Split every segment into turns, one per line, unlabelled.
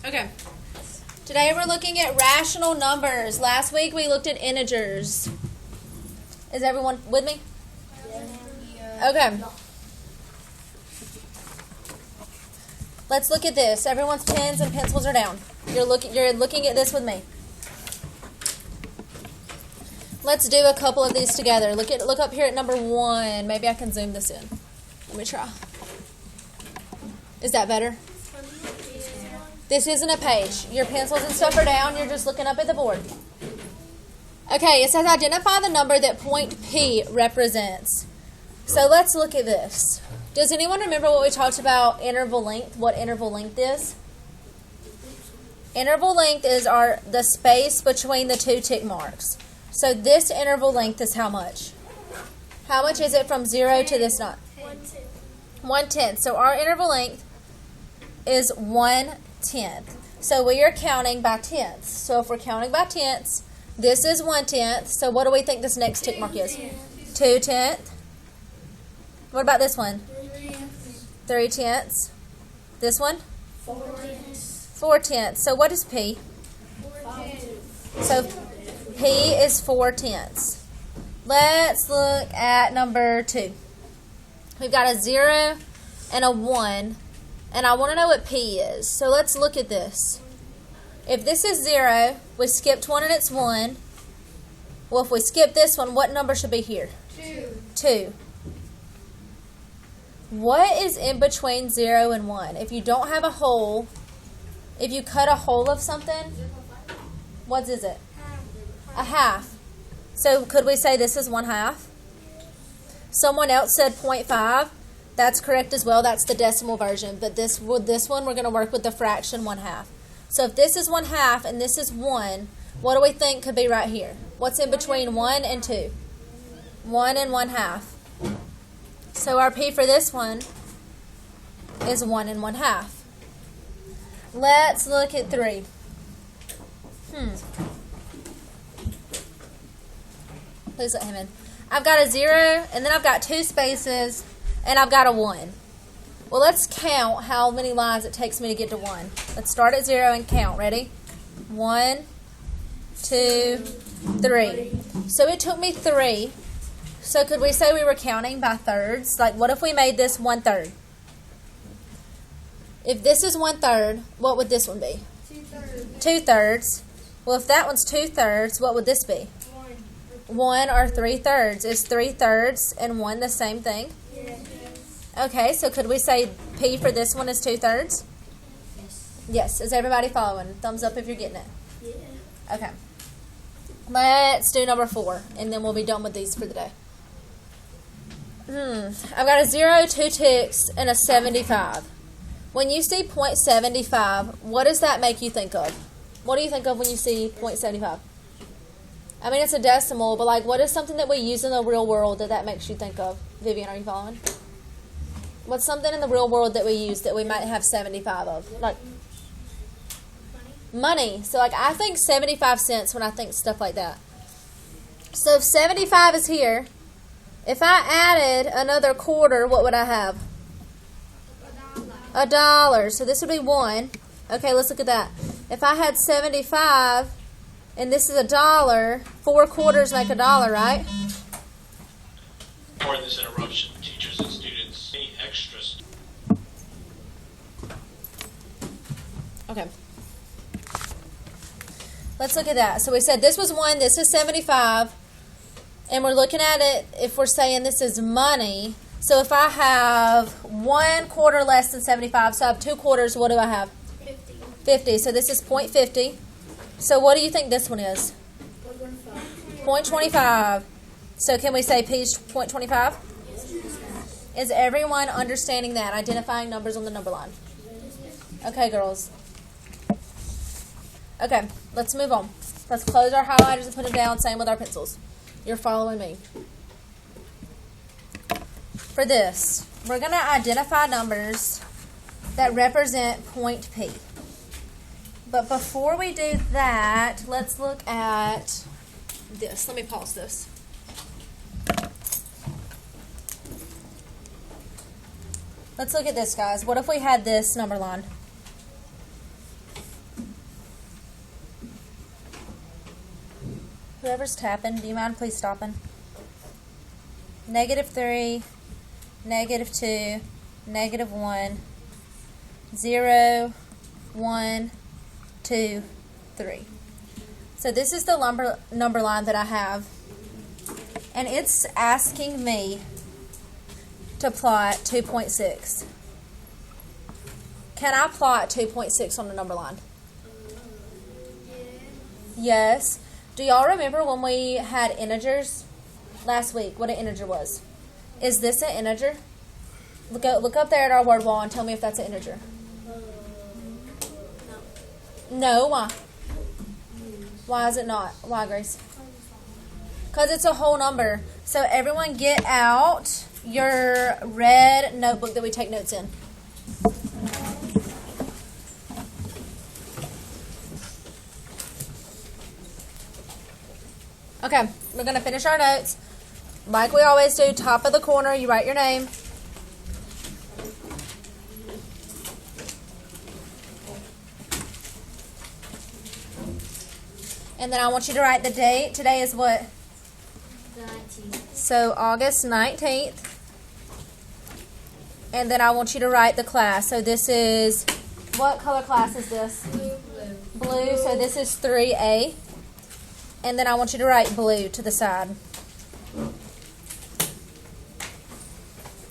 Okay. Today we're looking at rational numbers. Last week we looked at integers. Is everyone with me? Okay. Let's look at this. Everyone's pens and pencils are down. You're looking at this with me. Let's do a couple of these together. Look up here at number 1. Maybe I can zoom this in. Let me try. Is that better? This isn't a page. Your pencils and stuff are down. You're just looking up at the board. Okay, it says identify the number that point P represents. So let's look at this. Does anyone remember what we talked about interval length? What interval length is? Interval length is the space between the two tick marks. So this interval length is how much? How much is it from 0 to this knot? 1/10. So our interval length is 1/10. So we are counting by tenths. So if we're counting by tenths, this is 1/10. So what do we think this next tick mark is? 2/10. What about this one? 3/10. This one? 4/10. So what is P? So P is 4/10. Let's look at number 2. We've got a 0 and a 1, and I want to know what P is. So let's look at this. If this is 0, we skipped 1 and it's 1. Well, if we skip this one, what number should be here? 2. What is in between 0 and 1? If you don't have a hole, if you cut a hole of something, what is it? A half. So could we say this is 1/2? Someone else said 0.5. That's correct as well. That's the decimal version. But this one, we're going to work with the fraction 1/2. So if this is 1/2 and this is 1, what do we think could be right here? What's in between 1 and 2? 1 and 1/2. So our P for this one is 1 and 1/2. Let's look at 3. Please let him in. I've got a 0, and then I've got 2 spaces, and I've got a 1. Well, let's count how many lines it takes me to get to 1. Let's start at 0 and count. Ready? 1, 2, 3. So it took me 3. So could we say we were counting by thirds? Like, what if we made this 1/3? If this is 1/3, what would this one be? 2/3. Well, if that one's 2/3, what would this be? 1 or 3/3. Is 3/3 and 1 the same thing?
Yes.
Okay, so could we say P for this one is 2/3? Yes. Is everybody following? Thumbs up if you're getting it.
Yeah.
Okay. Let's do number 4, and then we'll be done with these for the day. I've got a 0, 2 ticks, and a 75. When you see 0.75, what does that make you think of? What do you think of when you see 0.75? I mean, it's a decimal, but like, what is something that we use in the real world that makes you think of? Vivian, are you following? What's something in the real world that we use that we might have 75 of? Like money. So like, I think 75 cents when I think stuff like that. So if 75 is here, if I added another quarter, what would I have? $1. So this would be 1. Okay, let's look at that. If I had 75 and this is $1, 4 quarters make $1, right?
For this interruption, teachers and students, any extras?
Okay. Let's look at that. So we said this was 1, this is 75, and we're looking at it if we're saying this is money. So if I have 1 quarter less than 75, so I have 2 quarters, what do I have? 50. So this is 0.50. So what do you think this one is? 0.25. So can we say P is 0.25? Is everyone understanding that? Identifying numbers on the number line. Okay, girls. Okay, let's move on. Let's close our highlighters and put them down. Same with our pencils. You're following me. For this, we're going to identify numbers that represent point P. But before we do that, let's look at this. Let me pause this. Let's look at this, guys. What if we had this number line? Whoever's tapping, do you mind please stopping? -3, -2, -1, 0, 1, 2, 3. So this is the number line that I have. And it's asking me to plot 2.6. Can I plot 2.6 on the number line? Yes. Do y'all remember when we had integers last week? What an integer was? Is this an integer? Look up there at our word wall and tell me if that's an integer. No, why? Why is it not? Why, Grace? Because it's a whole number. So everyone get out your red notebook that we take notes in. Okay, we're going to finish our notes. Like we always do, top of the corner, you write your name. And then I want you to write the date. Today is what?
19th.
So August 19th. And then I want you to write the class. So this is, what color class is this? Blue. So this is 3A. And then I want you to write blue to the side.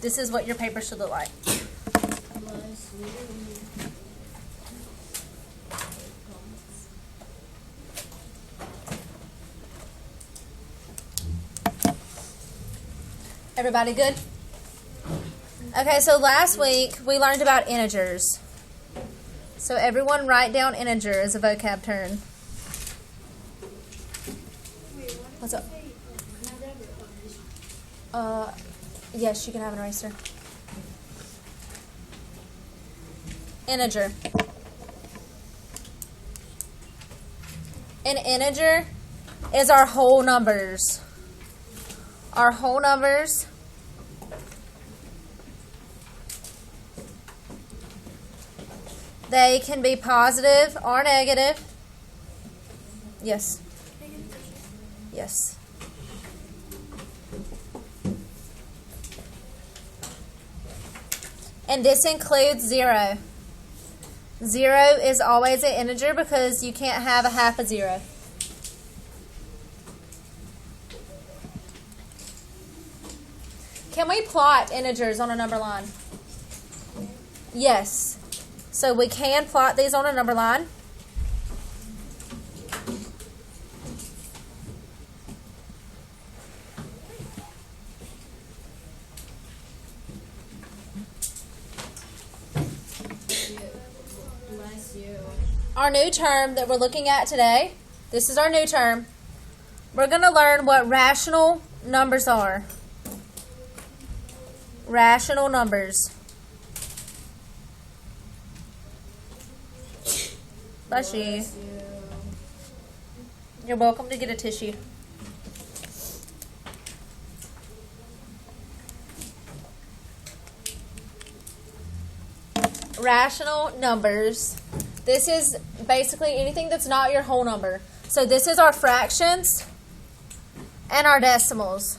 This is what your paper should look like. Everybody good? Okay, so last week we learned about integers. So everyone write down integer as a vocab term. What's up? Yes, you can have an eraser. Integer. An integer is our whole numbers. Our whole numbers. They can be positive or negative. Yes. Yes. And this includes 0. 0 is always an integer because you can't have a half a 0. Can we plot integers on a number line? Yes. So we can plot these on a number line. Our new term that we're looking at today, this is our new term. We're going to learn what rational numbers are. Rational numbers. Bless you. You're welcome to get a tissue. Rational numbers. This is basically anything that's not your whole number. So this is our fractions and our decimals.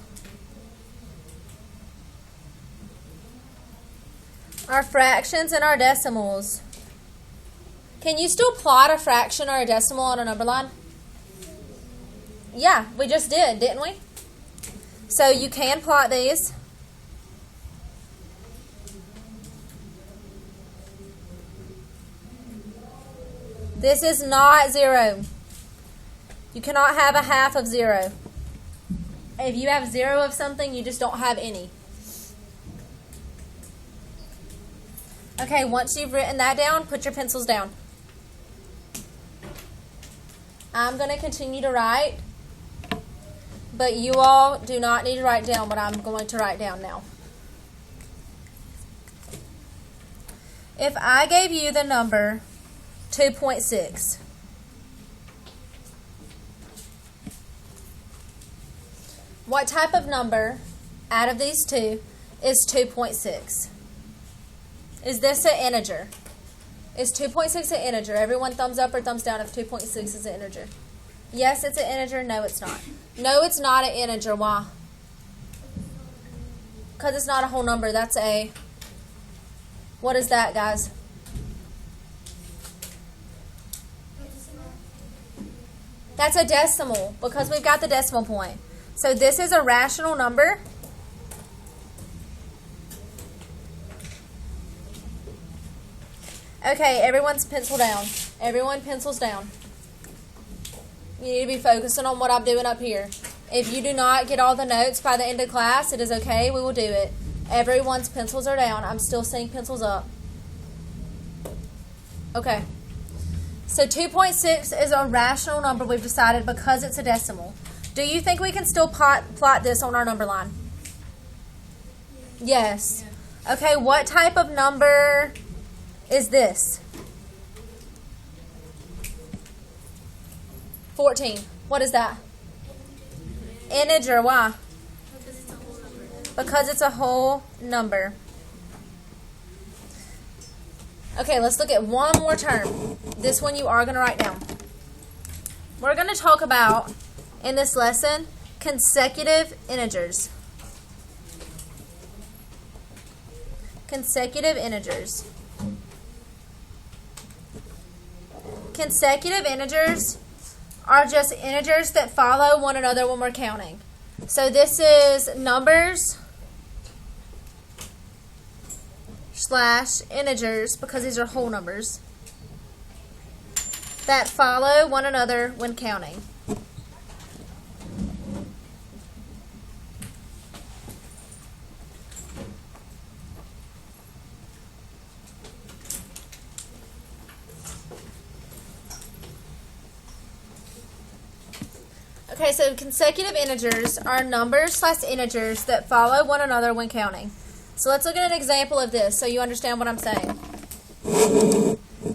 Our fractions and our decimals. Can you still plot a fraction or a decimal on a number line? Yeah, we just did, didn't we? So you can plot these. This is not 0. You cannot have a half of 0. If you have 0 of something, you just don't have any. Okay, once you've written that down, put your pencils down. I'm going to continue to write, but you all do not need to write down what I'm going to write down now. If I gave you the number 2.6, what type of number out of these two is 2.6? Is this an integer? Is 2.6 an integer? Everyone thumbs up or thumbs down if 2.6 is an integer. Yes, it's an integer. No, it's not. No, it's not an integer. Why? Because it's not a whole number. That's a... What is that, guys? That's a decimal because we've got the decimal point. So this is a rational number. Okay, everyone's pencil down. Everyone pencils down. You need to be focusing on what I'm doing up here. If you do not get all the notes by the end of class, it is okay. We will do it. Everyone's pencils are down. I'm still seeing pencils up. Okay. So 2.6 is a rational number we've decided because it's a decimal. Do you think we can still plot this on our number line? Yes. Okay, what type of number is this? 14. What is that? Integer. Why? Because it's a whole number. Okay, let's look at one more term. This one you are going to write down. We're going to talk about, in this lesson, consecutive integers. Consecutive integers. Consecutive integers are just integers that follow one another when we're counting. So this is numbers / integers, because these are whole numbers, that follow one another when counting. Okay, so consecutive integers are numbers / integers that follow one another when counting. So let's look at an example of this so you understand what I'm saying.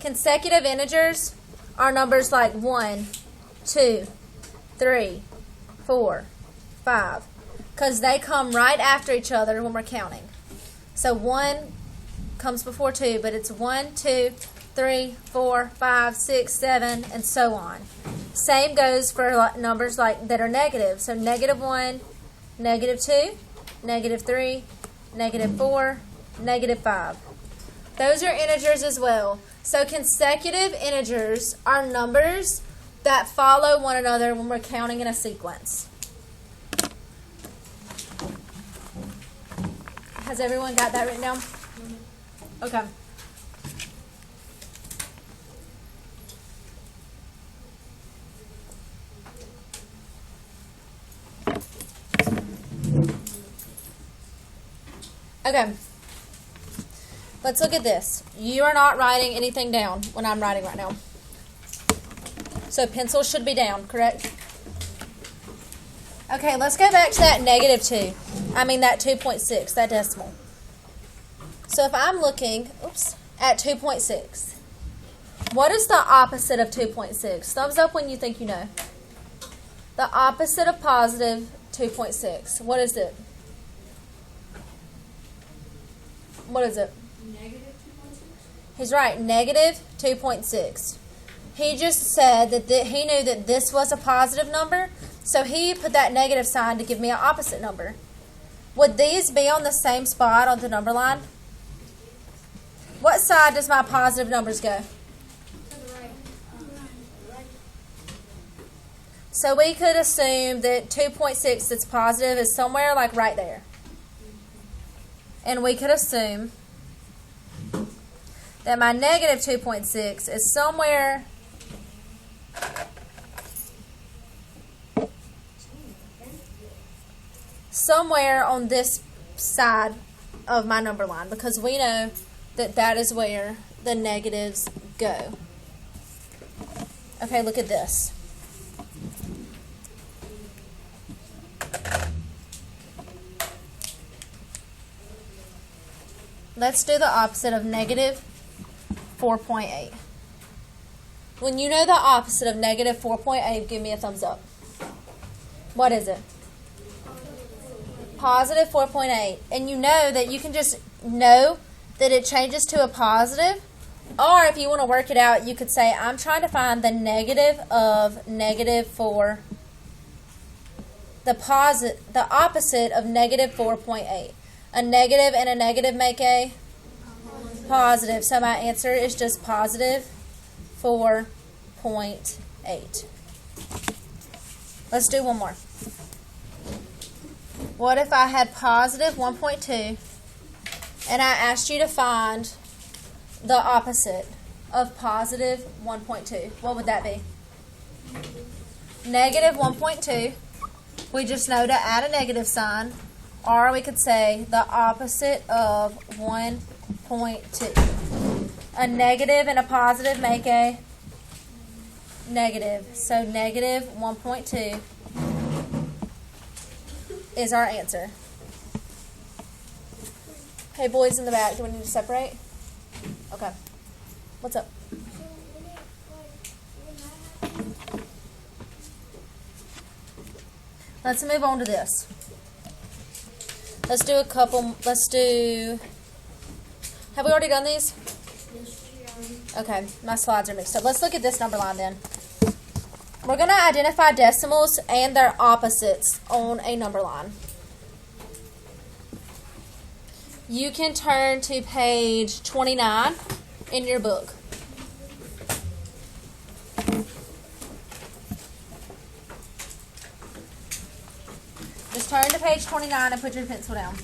Consecutive integers are numbers like 1, 2, 3, 4, 5, because they come right after each other when we're counting. So 1 comes before 2, but it's 1, 2, 3, 4, 5, 6, 7, and so on. Same goes for numbers like that are negative. So -1, -2, -3, -4, -5. Those are integers as well. So consecutive integers are numbers that follow one another when we're counting in a sequence. Has everyone got that written down? Okay. Okay, let's look at this. You are not writing anything down when I'm writing right now. So pencils should be down, correct? Okay, let's go back to that -2. That 2.6, that decimal. So if I'm looking, at 2.6, what is the opposite of 2.6? Thumbs up when you think you know. The opposite of positive 2.6. What is it? What is it?
Negative 2.6?
He's right, -2.6. He just said that he knew that this was a positive number, so he put that negative sign to give me an opposite number. Would these be on the same spot on the number line? What side does my positive numbers go?
To the right.
So we could assume that 2.6 that's positive is somewhere like right there. And we could assume that my -2.6 is somewhere on this side of my number line, because we know that that is where the negatives go. Okay, look at this. Let's do the opposite of -4.8. When you know the opposite of -4.8, give me a thumbs up. What is it? Positive 4.8. And you know that you can just know that it changes to a positive Or if you want to work it out, you could say, I'm trying to find the negative of negative 4, the opposite of negative 4.8. A negative and a negative make a positive. So my answer is just positive 4.8. Let's do one more. What if I had positive 1.2 and I asked you to find the opposite of positive 1.2? What would that be? Negative 1.2. We just know to add a negative sign. Or we could say the opposite of 1.2. A negative and a positive make a negative. So negative 1.2 is our answer. Hey, boys in the back, do we need to separate? Okay. What's up? Let's move on to this. Let's do a couple. Have we already done these? Okay, my slides are mixed up. Let's look at this number line then. We're going to identify decimals and their opposites on a number line. You can turn to page 29 in your book. Just turn to page 29 and put your pencil down.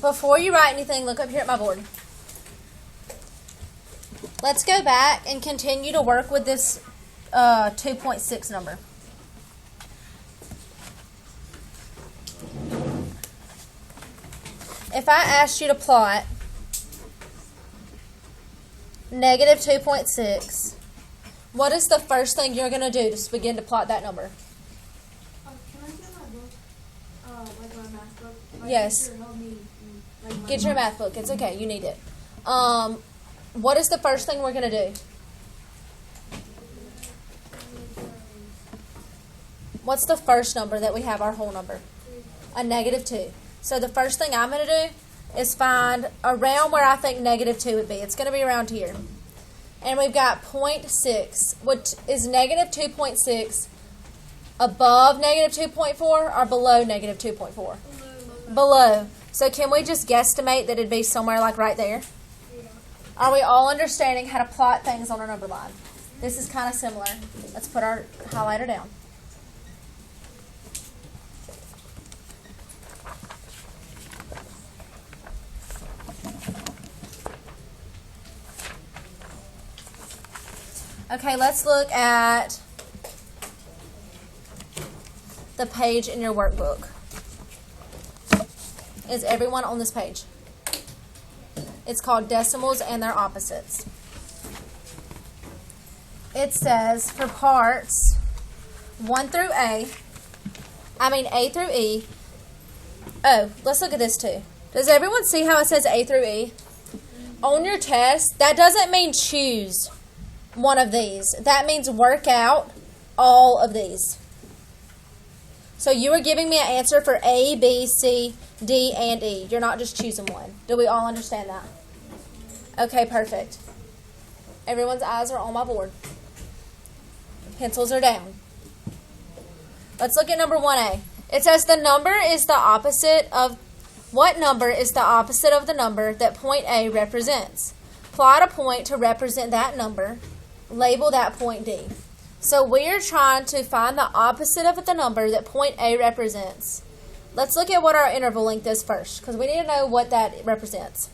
Before you write anything, look up here at my board. Let's go back and continue to work with this 2.6 number. If I asked you to plot negative 2.6, what is the first thing you're going to do to begin to plot that number?
Can I get my book? Like my math book? My
Yes.
teacher helped me, like, my
Get your math book. It's okay. You need it. What is the first thing we're going to do? What's the first number that we have our whole number? A negative 2. So the first thing I'm going to do is find around where I think negative 2 would be. It's going to be around here. And we've got 0.6, which is negative 2.6 above negative 2.4 or below negative 2.4? Below. So can we just guesstimate that it'd be somewhere like right there? Are we all understanding how to plot things on a number line? This is kind of similar. Let's put our highlighter down. Okay, let's look at the page in your workbook. Is everyone on this page? It's called Decimals and Their Opposites. It says for parts 1 through A through E. Oh, let's look at this too. Does everyone see how it says A through E? On your test, that doesn't mean choose one of these. That means work out all of these. So you are giving me an answer for A, B, C, D, and E. You're not just choosing one. Do we all understand that? Okay, perfect. Everyone's eyes are on my board. Pencils are down. Let's look at number 1A. It says the number is the opposite of... What number is the opposite of the number that point A represents? Plot a point to represent that number. Label that point D. So we are trying to find the opposite of the number that point A represents. Let's look at what our interval length is first, because we need to know what that represents.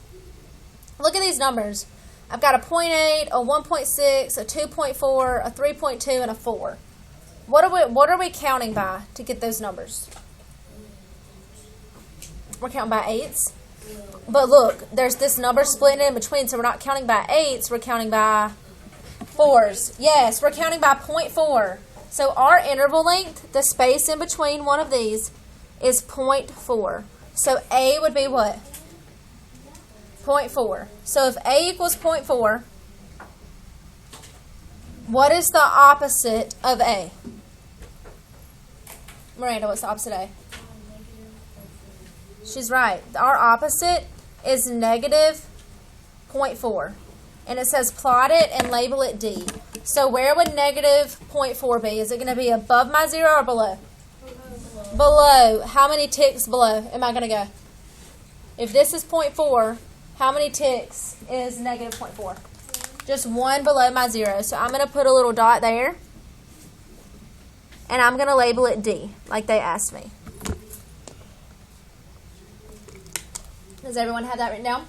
Look at these numbers. I've got a 0.8, a 1.6, a 2.4, a 3.2, and a 4. What are we counting by to get those numbers? We're counting by 8s. But look, there's this number split in between, so we're not counting by 8s, we're counting by 4s. Yes, we're counting by 0.4. So our interval length, the space in between one of these, is 0.4. So A would be what? 0.4. So if A equals 0.4, What is the opposite of A? Miranda, what's the opposite of A? She's right. Our opposite is negative 0.4. And it says plot it and label it D. So where would negative 0.4 be? Is it going to be above my 0 or below? Below. How many ticks below am I going to go? If this is 0.4, how many ticks is negative 0.4? Just one below my 0. So I'm going to put a little dot there. And I'm going to label it D, like they asked me. Does everyone have that written down?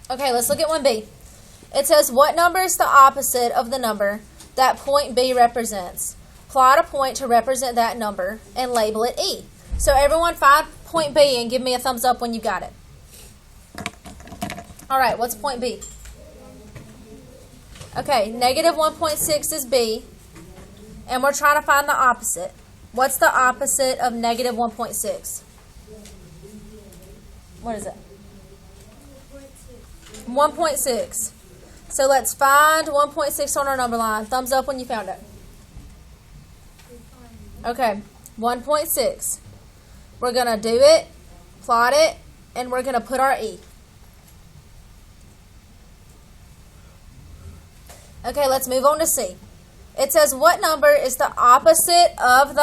Okay, let's look at 1B. It says, what number is the opposite of the number that point B represents? Plot a point to represent that number and label it E. So everyone find point B and give me a thumbs up when you got it. All right, what's point B? Okay, negative 1.6 is B, and we're trying to find the opposite. What's the opposite of negative 1.6? What is it? 1.6. So let's find 1.6 on our number line. Thumbs up when you found it. Okay, 1.6. We're going to do it, plot it, and we're going to put our E. Okay, let's move on to C. It says, what number is the opposite of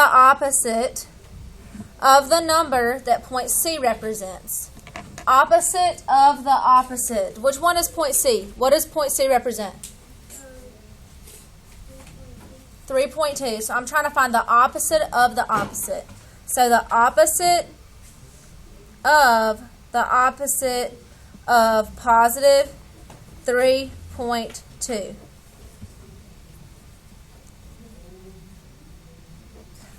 the number that point C represents? Opposite of the opposite. Which one is point C? What does point C represent? 3.2. So I'm trying to find the opposite of the opposite. So the opposite of positive 3.2.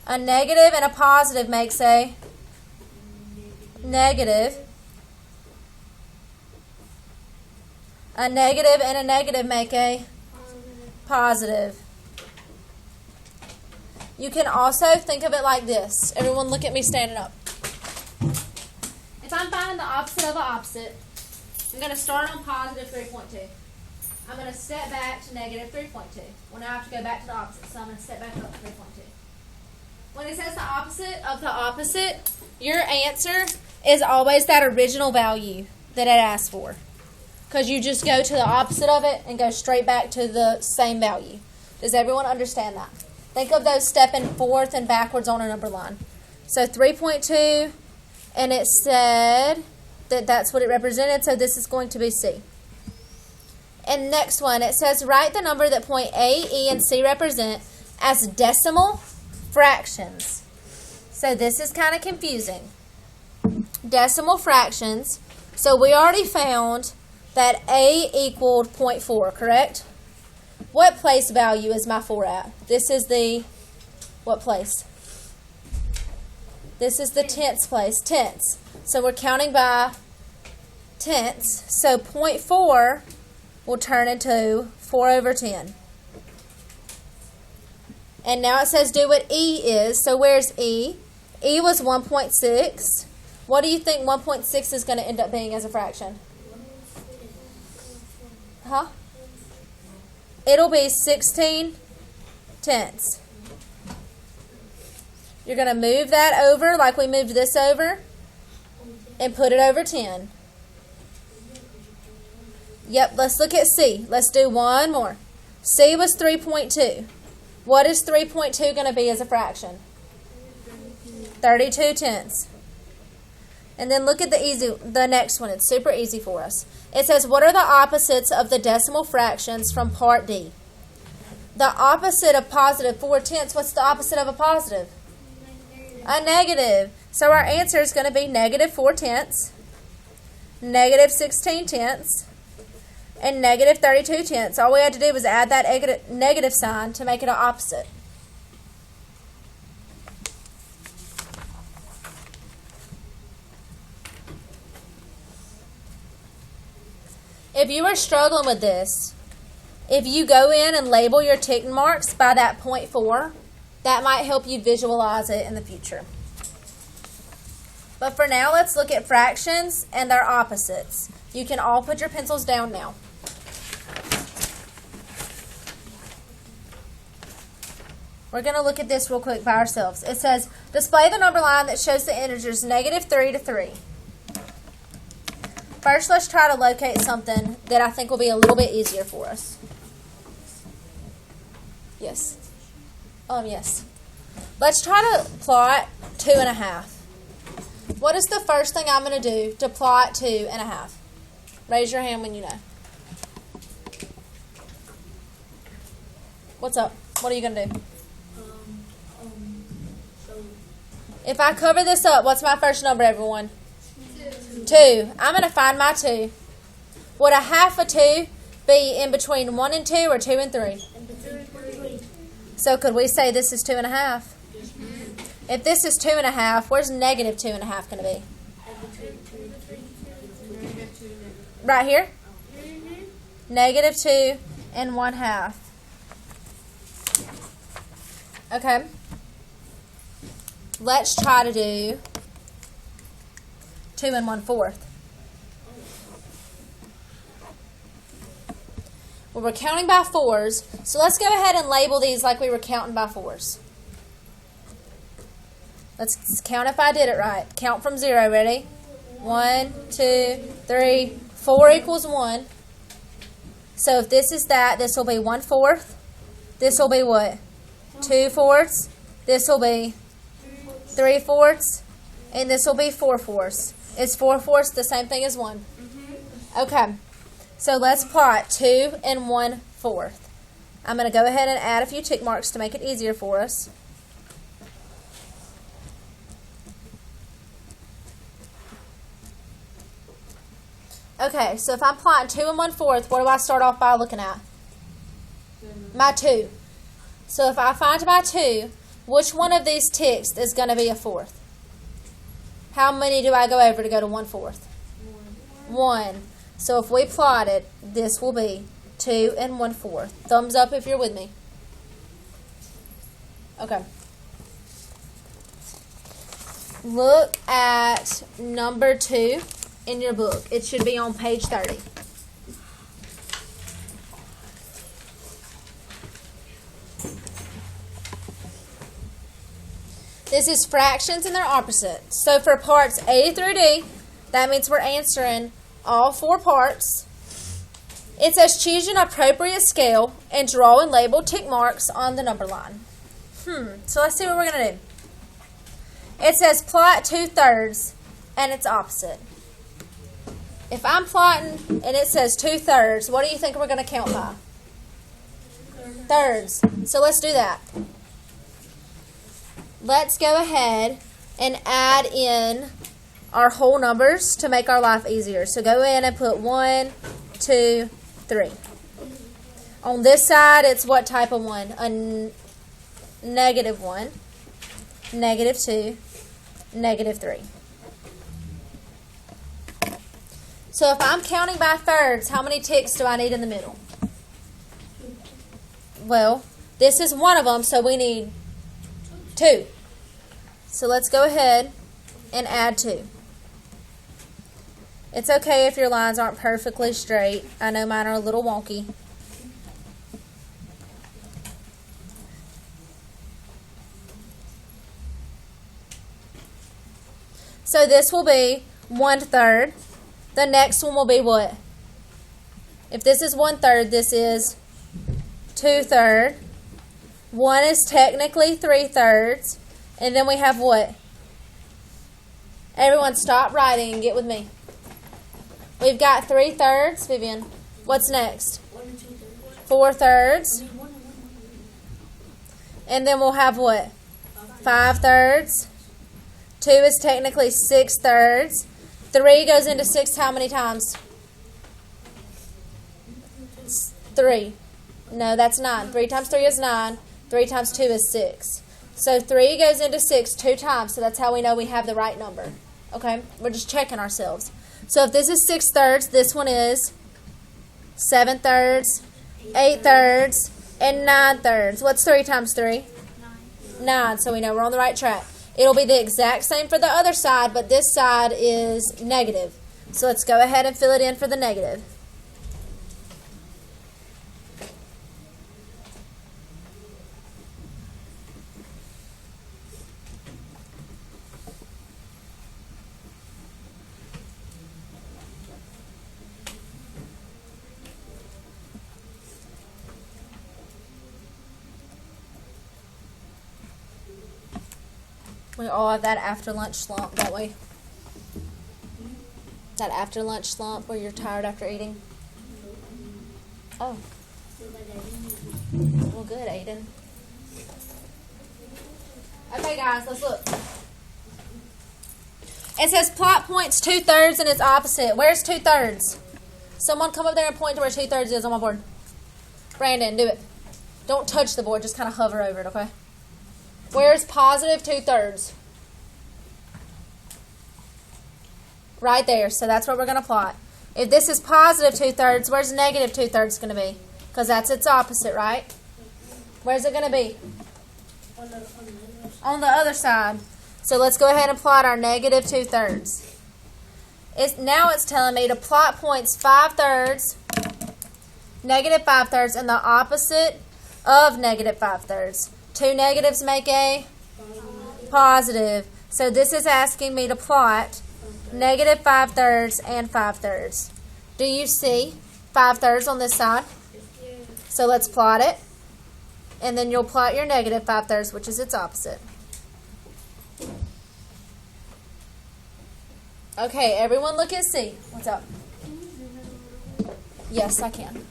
A negative and a positive makes a negative. A negative and a negative make a positive. You can also think of it like this. Everyone look at me standing up. If I'm finding the opposite of an opposite, I'm going to start on positive 3.2. I'm going to step back to negative 3.2. Well, now I have to go back to the opposite, so I'm going to step back up to 3.2. When it says the opposite of the opposite, your answer is always that original value that it asked for. Because you just go to the opposite of it and go straight back to the same value. Does everyone understand that? Think of those stepping forth and backwards on a number line. So 3.2, and it said that that's what it represented, so this is going to be C. And next one, it says write the number that point A, E, and C represent as decimal fractions. So this is kind of confusing. Decimal fractions. So we already found that A equaled 0.4, correct? What place value is my 4 at? This is the, what place? This is the tenths place, tenths. So we're counting by tenths. So 0.4 will turn into 4 over 10. And now it says do what E is. So where's E? E was 1.6. What do you think 1.6 is going to end up being as a fraction? Huh? It'll be 16 tenths. You're going to move that over like we moved this over and put it over 10. Yep, let's look at C. Let's do one more. C was 3.2. What is 3.2 going to be as a fraction? 32 tenths. And then look at the next one. It's super easy for us. It says, what are the opposites of the decimal fractions from part D? The opposite of positive 4 tenths, what's the opposite of a positive? A negative. So our answer is going to be negative 4 tenths, negative 16 tenths, and negative 32 tenths. All we had to do was add that negative sign to make it an opposite. If you are struggling with this, if you go in and label your tick marks by that 0.4, That might help you visualize it in the future. But for now, let's look at fractions and their opposites. You can all put your pencils down now. We're going to look at this real quick by ourselves. It says, display the number line that shows the integers -3 to 3. First, let's try to locate something that I think will be a little bit easier for us. Yes. Yes. Let's try to plot 2.5. What is the first thing I'm going to do to plot 2.5? Raise your hand when you know. What's up? What are you going to do? If I cover this up, what's my first number, everyone? 2. I'm going to find my 2. Would a half of 2 be in between 1 and 2 or 2 and 3? So could we say this is 2.5? If this is 2.5, where's -2.5 going to be? Right here? -2 and 1/2. Okay. Let's try to do 2 and 1/4. Well, we're counting by 4s, so let's go ahead and label these like we were counting by 4s. Let's count if I did it right. Count from 0. Ready? 1, 2, 3, 4 equals 1. So if this is that, this will be 1/4. This will be what? 2/4. This will be 3/4. And this will be 4/4. Is 4/4 the same thing as 1? Okay. So let's plot 2 and 1/4. I'm going to go ahead and add a few tick marks to make it easier for us. Okay, so if I'm plotting 2 and 1/4, what do I start off by looking at? My 2. So if I find my 2, which one of these ticks is going to be a 4th? How many do I go over to go to 1/4? 1. So if we plot it, this will be 2 and 1/4. Thumbs up if you're with me. Okay. Look at number 2 in your book. It should be on page 30. This is fractions and their opposites. So for parts A through D, that means we're answering all 4 parts. It says choose an appropriate scale and draw and label tick marks on the number line. So let's see what we're going to do. It says plot 2/3 and its opposite. If I'm plotting and it says 2/3, what do you think we're going to count by? Thirds. So let's do that. Let's go ahead and add in our whole numbers to make our life easier. So go in and put 1, 2, 3. On this side, it's what type of 1? A -1, -2, -3. So if I'm counting by thirds, how many ticks do I need in the middle? Well, this is one of them, so we need 2. So let's go ahead and add 2. It's okay if your lines aren't perfectly straight. I know mine are a little wonky. So this will be 1/3. The next one will be what? If this is 1/3, this is 2/3. 1 is technically 3/3. And then we have what? Everyone stop writing and get with me. We've got 3/3. Vivian, what's next? 4/3. And then we'll have what? 5/3. 2 is technically 6/3. 3 goes into 6 how many times? 3. No, that's 9. 3 times 3 is 9. 3 times 2 is 6. So 3 goes into 6 2 times, so that's how we know we have the right number. Okay? We're just checking ourselves. So if this is 6/3, this one is 7/3, 8/3, and 9/3. What's 3 times 3? 9, so we know we're on the right track. It'll be the exact same for the other side, but this side is negative. So let's go ahead and fill it in for the negative. We all have that after lunch slump, don't we? That after lunch slump where you're tired after eating? Oh. Well, good, Aiden. Okay, guys, let's look. It says plot points 2/3 and its opposite. Where's 2/3? Someone come up there and point to where 2/3 is on my board. Brandon, do it. Don't touch the board, just kind of hover over it, okay? Where's positive 2/3? Right there. So that's what we're going to plot. If this is positive 2/3, where's negative 2/3 going to be? Because that's its opposite, right? Where's it going to be? On the other side. So let's go ahead and plot our negative 2/3. Now it's telling me to plot points 5/3, negative 5/3, and the opposite of negative 5/3. Two negatives make a positive. So this is asking me to plot negative 5/3 and 5/3. Do you see 5/3 on this side? So let's plot it. And then you'll plot your negative 5/3, which is its opposite. Okay, everyone look at C. What's up? Yes, I can.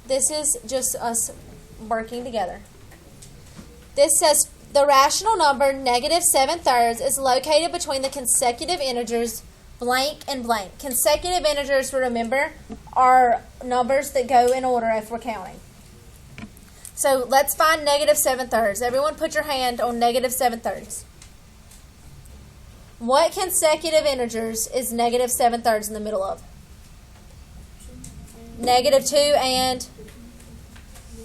This is just us working together. This says the rational number negative 7/3 is located between the consecutive integers blank and blank. Consecutive integers, remember, are numbers that go in order if we're counting. So let's find negative 7/3. Everyone put your hand on negative 7/3. What consecutive integers is negative 7/3 in the middle of? Negative 2 and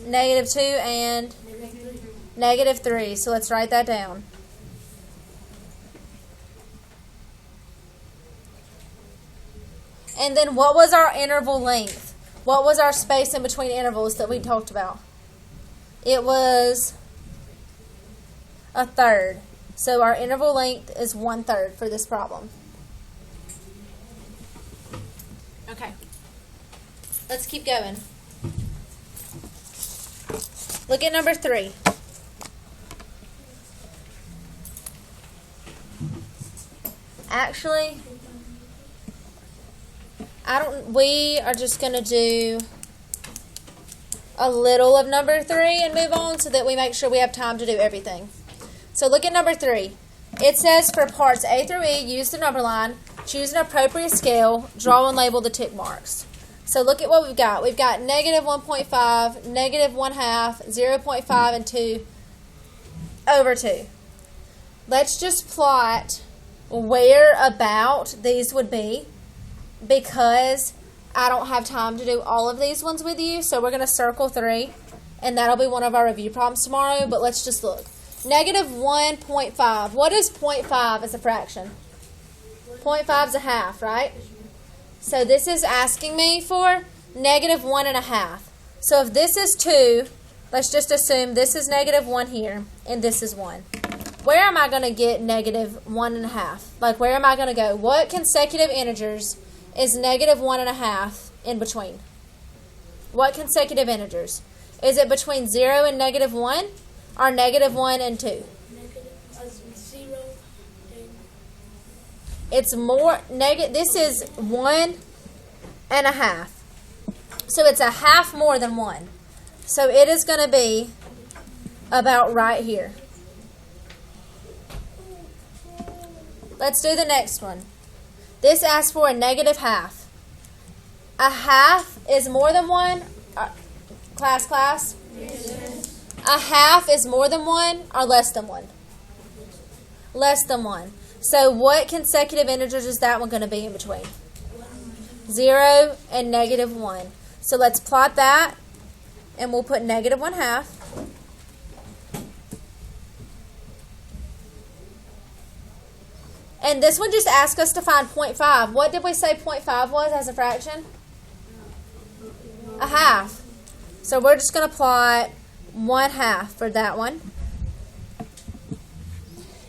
negative 2 and negative 3. So let's write that down. And then what was our interval length? What was our space in between intervals that we talked about? It was 1/3. So our interval length is 1/3 for this problem. Okay. Let's keep going. Look at number 3. Actually, we are just going to do a little of number 3 and move on so that we make sure we have time to do everything. So look at number 3. It says for parts A through E, use the number line, choose an appropriate scale, draw and label the tick marks. So look at what we've got. We've got negative 1.5, negative 1/2, 0.5, and 2 over 2. Let's just plot where about these would be because I don't have time to do all of these ones with you. So we're going to circle 3, and that'll be one of our review problems tomorrow. But let's just look. Negative 1.5. What is 0.5 as a fraction? 0.5 is a half, right? So this is asking me for negative 1.5. So if this is 2, let's just assume this is negative 1 here, and this is 1. Where am I going to get negative 1.5? Like, where am I going to go? What consecutive integers is negative 1.5 in between? What consecutive integers? Is it between 0 and negative 1, or negative 1 and 2?
Zero.
It's more negative. This is 1.5. So it's a half more than 1. So it is going to be about right here. Let's do the next one. This asks for a negative half. A half is more than 1. Class?
Yes.
A half is more than 1 or less than 1? Less than 1. So what consecutive integers is that one going to be in between? 0 and negative 1. So let's plot that. and we'll put negative 1/2. And this one just asked us to find 0.5. What did we say 0.5 was as a fraction? 1/2. So we're just going to plot 1/2 for that one.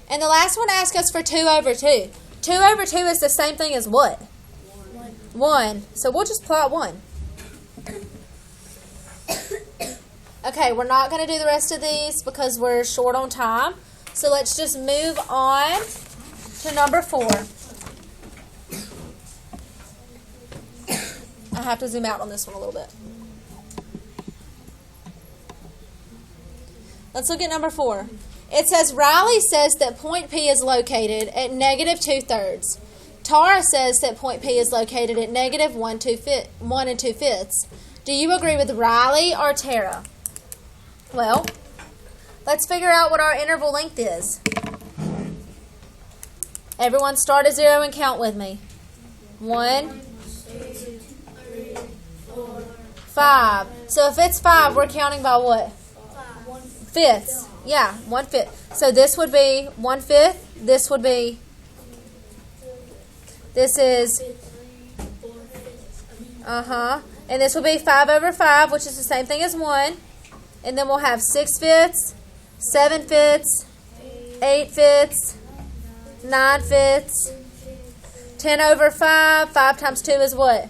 And the last one asked us for 2/2. 2/2 is the same thing as what? 1. So we'll just plot 1. Okay, we're not going to do the rest of these because we're short on time. So let's just move on to number 4. I have to zoom out on this one a little bit. Let's look at number 4. It says Riley says that point P is located at negative 2/3. Tara says that point P is located at negative 1 2/5. Do you agree with Riley or Tara? Well, let's figure out what our interval length is. Everyone start at 0 and count with me. 1,
2, 3, 4,
5. So if it's 5, we're counting by what?
5.
Fifths. Yeah, 1/5. So this would be 1/5. This would be, this is, and this will be 5/5, which is the same thing as 1. And then we'll have 6/5, 7/5, 8/5, 9/5, 10/5. 5 times 2 is what?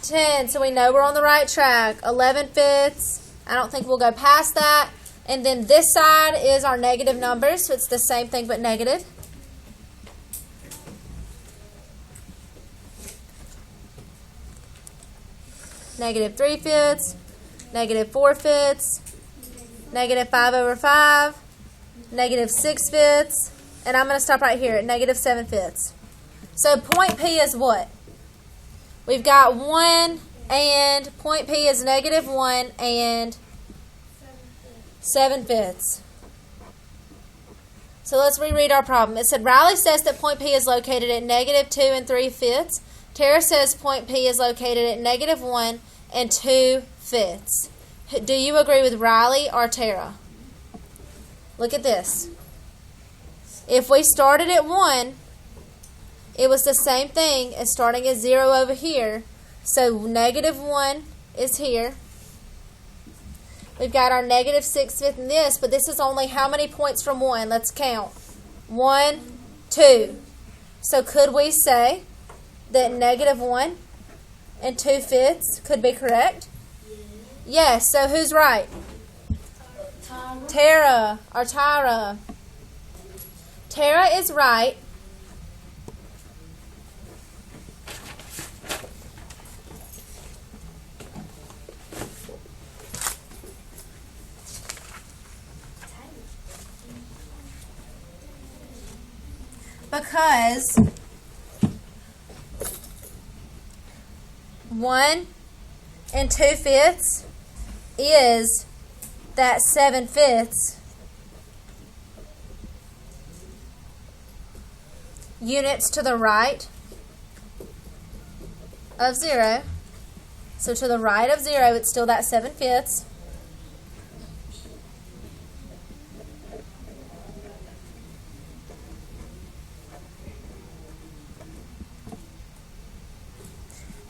10. So we know we're on the right track. 11/5. I don't think we'll go past that. And then this side is our negative numbers, so it's the same thing but negative. Negative 3/5, negative 4/5, negative 5/5, negative 6/5, and I'm going to stop right here at negative 7/5. So point P is what? We've got 1 and point P is negative 1 and 7/5. So let's reread our problem. It said Riley says that point P is located at negative 2 3/5. Tara says point P is located at negative 1 2/5. Do you agree with Riley or Tara? Look at this. If we started at 1, it was the same thing as starting at 0 over here. So negative 1 is here. We've got our negative 6/5 in this, but this is only how many points from 1? Let's count. 1, 2. So could we say that negative 1 2/5 could be correct? Yes. So who's right? Tara or Tyra. Tara is right. Because 1 2/5 is that 7/5 units to the right of 0. So to the right of 0, it's still that 7/5.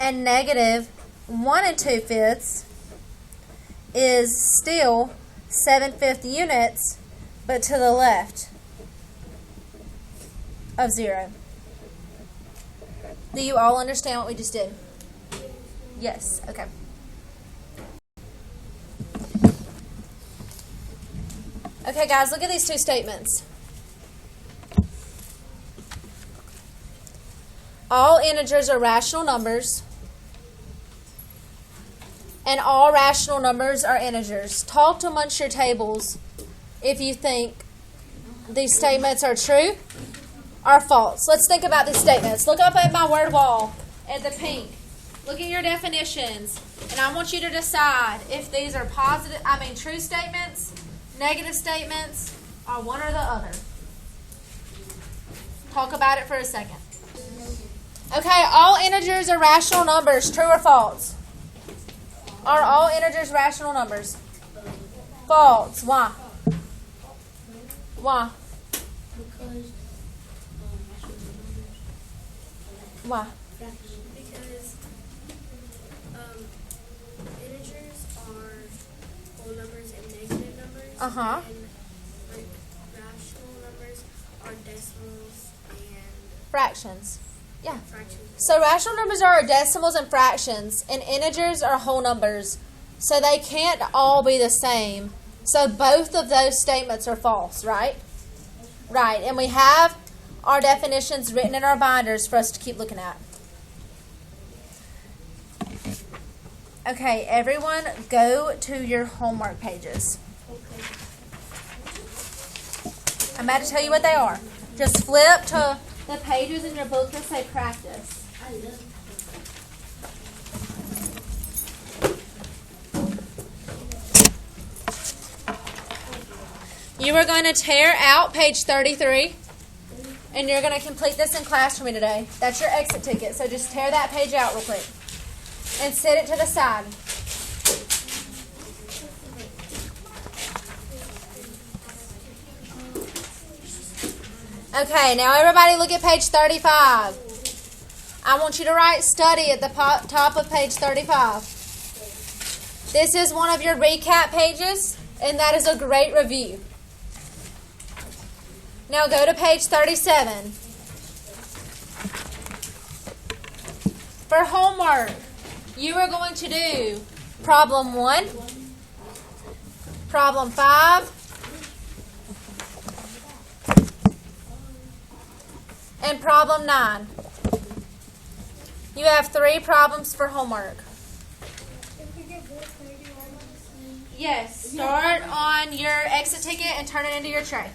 And negative 1 2/5 is still 7/5 units, but to the left of 0. Do you all understand what we just did? Yes. Okay. Okay, guys, look at these two statements. All integers are rational numbers, and all rational numbers are integers. Talk amongst your tables if you think these statements are true or false. Let's think about these statements. Look up at my word wall at the pink. Look at your definitions, and I want you to decide if these are true statements, negative statements, or one or the other. Talk about it for a second. Okay, all integers are rational numbers. True or false? Are all integers rational numbers? False. Why? Why?
Because
Why?
because integers are whole numbers and negative numbers.
Uh-huh.
And like rational numbers are decimals and
Fractions. Yeah.
fractions.
So rational numbers are decimals and fractions, and integers are whole numbers. So they can't all be the same. So both of those statements are false, right? Right. And we have our definitions written in our binders for us to keep looking at. Okay, everyone go to your homework pages. I'm about to tell you what they are. Just flip to the pages in your book that say practice. You are going to tear out page 33, and you're going to complete this in class for me today. That's your exit ticket, so just tear that page out real quick and set it to the side. Okay, now everybody look at page 35. I want you to write study at the top of page 35. This is one of your recap pages, and that is a great review. Now go to page 37. For homework, you are going to do problem 1, problem 5, and problem 9. You have 3 problems for homework. Yes, start on your exit ticket and turn it into your tray.